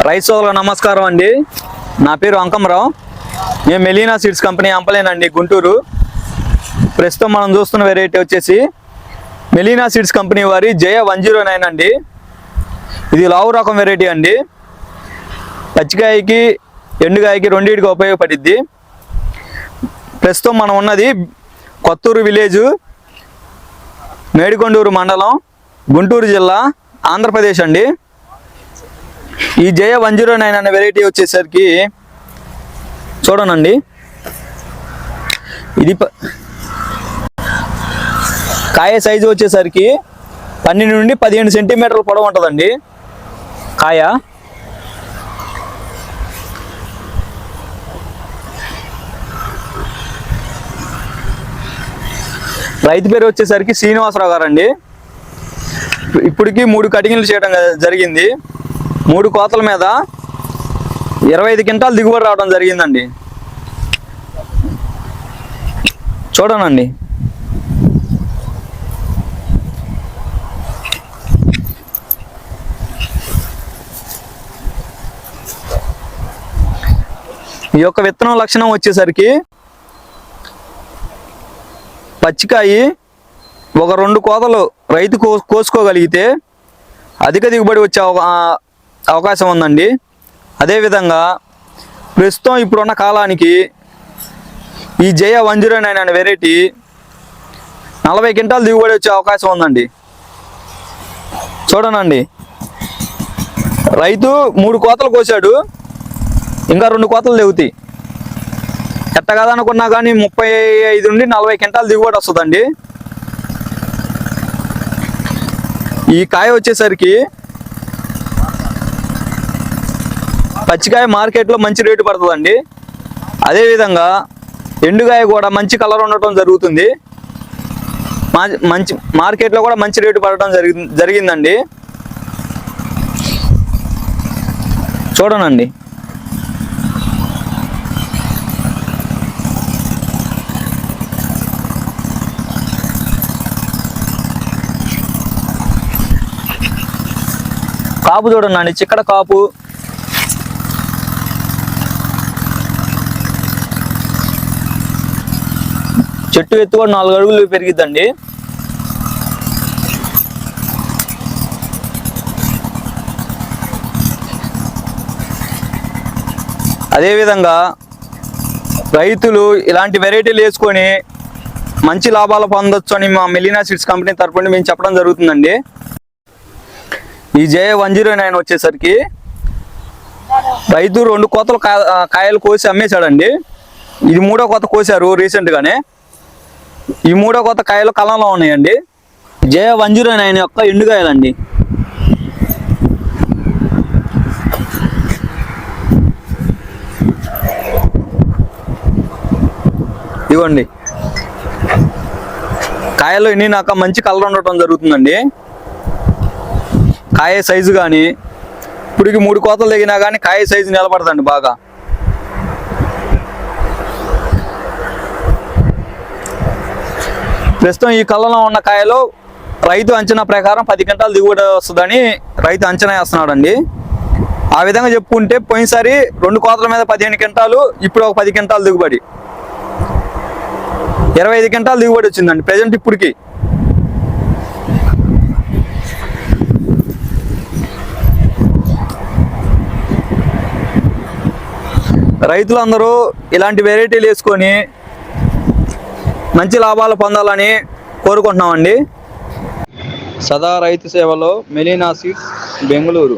రైతు సోదరులకు నమస్కారం అండి. నా పేరు అంకమరావు. నేను మెలీనా సీడ్స్ కంపెనీ అంపలేనండి, గుంటూరు. ప్రస్తుతం మనం చూస్తున్న వెరైటీ వచ్చేసి మెలీనా సీడ్స్ కంపెనీ వారి జయ 109 అండి. ఇది లావు రకం వెరైటీ అండి. పచ్చికాయకి ఎండుకాయకి రెండింటికి ఉపయోగపడిద్ది. ప్రస్తుతం మనం ఉన్నది కొత్తూరు విలేజు, మేడికొండూరు మండలం, గుంటూరు జిల్లా, ఆంధ్రప్రదేశ్ అండి. ఈ జయ 109 అనే వెరైటీ వచ్చేసరికి చూడనండి, ఇది కాయ సైజు వచ్చేసరికి 12 నుండి 15 సెంటీమీటర్ల పొడవు ఉంటుందండి కాయ. రైతు పేరు వచ్చేసరికి శ్రీనివాసరావు గారు అండి. ఇప్పటికి 3 కటింగ్లు చేయడం జరిగింది. 3 కోతల మీద 25 క్వింటాలు దిగుబడి రావడం జరిగిందండి. చూడనండి, ఈ యొక్క విత్తనం లక్షణం వచ్చేసరికి పచ్చికాయ ఒక 2 కోతలు రైతు కోసుకోగలిగితే అధిక దిగుబడి వచ్చే అవకాశం ఉందండి. అదేవిధంగా ప్రస్తుతం ఇప్పుడున్న కాలానికి ఈ జయ 109 అనే వెరైటీ 40 క్వింటాలు దిగుబడి వచ్చే అవకాశం ఉందండి. చూడనండి, రైతు 3 కోతలు కోసాడు, ఇంకా 2 కోతలు దిగుతాయి. ఎట్ట కాదనుకున్నా కానీ 35 నుండి 40 క్వింటాలు దిగుబడి వస్తుందండి. ఈ కాయ వచ్చేసరికి పచ్చికాయ మార్కెట్లో మంచి రేటు పడుతుందండి. అదేవిధంగా ఎండుకాయ కూడా మంచి కలర్ ఉండటం జరుగుతుంది. మంచి మార్కెట్లో కూడా మంచి రేటు పడటం జరిగిందండి. చూడనండి, కాపు చూడండి, చిక్కడ కాపు. చెట్టు ఎత్తు కూడా 4 అడుగులు పెరిగిద్దండి. అదేవిధంగా రైతులు ఇలాంటి వెరైటీలు వేసుకొని మంచి లాభాలు పొందొచ్చు అని మా మెలీనా సీడ్స్ కంపెనీ తరపున మేము చెప్పడం జరుగుతుందండి. ఈ జయ 109 వచ్చేసరికి రైతు 2 కోతలు కాయలు కోసి అమ్మేశాడండి. ఇది 3వ కోత కోసారు రీసెంట్గానే. ఈ 3వ కోత కాయలు కలంలో ఉన్నాయండి. జయ 109 యొక్క ఎండుకాయలండి. ఇవ్వండి, కాయలు ఎన్ని నాక మంచి కలర్ ఉండటం జరుగుతుందండి. కాయ సైజు కానీ ఇప్పటికి 3 కోతలు తెగినా కానీ కాయ సైజు నిలబడదండి బాగా. ప్రస్తుతం ఈ కళ్ళలో ఉన్న కాయలో రైతు అంచనా ప్రకారం 10 క్వింటాలు దిగుబడి వస్తుందని రైతు అంచనా వేస్తున్నాడండి. ఆ విధంగా చెప్పుకుంటే పోయినసారి 2 కోతల మీద 15 క్వింటాలు, ఇప్పుడు ఒక 10 క్వింటాలు దిగుబడి, 25 క్వింటాలు దిగుబడి వచ్చిందండి ప్రజెంట్ ఇప్పటికి. రైతులందరూ ఇలాంటి వెరైటీలు వేసుకొని మంచి లాభాలు పొందాలని కోరుకుంటున్నామండి. సదా రైతు సేవలో మెలీనా సీడ్స్, బెంగళూరు.